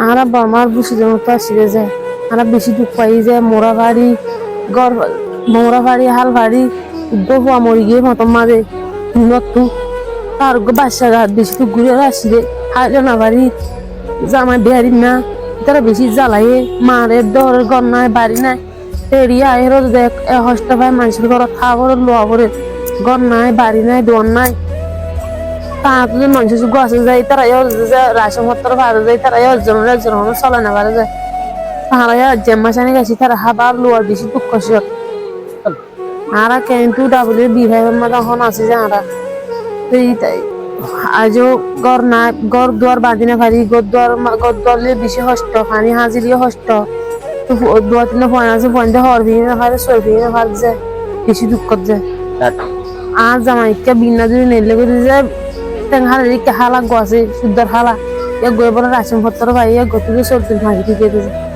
আমরা আমার বুঝি যেমন তো আসিবে যায় আমরা বেশি দুঃখ পাই যে মোরা বাড়ি গড় মোরা বাড়ি হাল বাড়ি দোয়া মরি গিয়ে মতন মাঝে নতু তার বাসা ঘাট বেশি তো ঘুরে আসিবে হাইলে না বাড়ি জামাই বিহারি না তারা বেশি জ্বালাইয়ে মারে ডর ঘর নাই বাড়ি নাই এড়িয়া এর দেখ হস্ত ভাই মানুষের ঘর খাবার লোয়া করে ঘর নাই বাড়ি নাই দোয়ার নাই তাদের মানুষ গাছে যায় তারা রাশন পত্র ভাড়া যায় তারা একজনের চলে না ভাড়া যায় তারা জেম্মাশানি গেছি তারা হাবার লোয়ার বেশি দুঃখ শিওর আরা কিন্তু ডাবলের বিভাগের মধ্যে এখন আছে যে আরা তাই আজও গড় না গড় দুয়ার বাঁধি না পারি গড় দুয়ারলে বেশি কষ্ট পানি হাজিরিও কষ্ট তো দুয়ার তিন পয়েন্ট আছে পয়েন্টে হর ভেঙে না পারে সর ভেঙে না পারে যায় বেশি দুঃখ যায় আর জামাইকে বিনা যদি নেলে করে যায় হালের হালা গোয়াছে শুদ্ধর হালা গয়ে বলে রাশন পত্র পাই গতিকে চলতে ভাঙি ঠিক আছে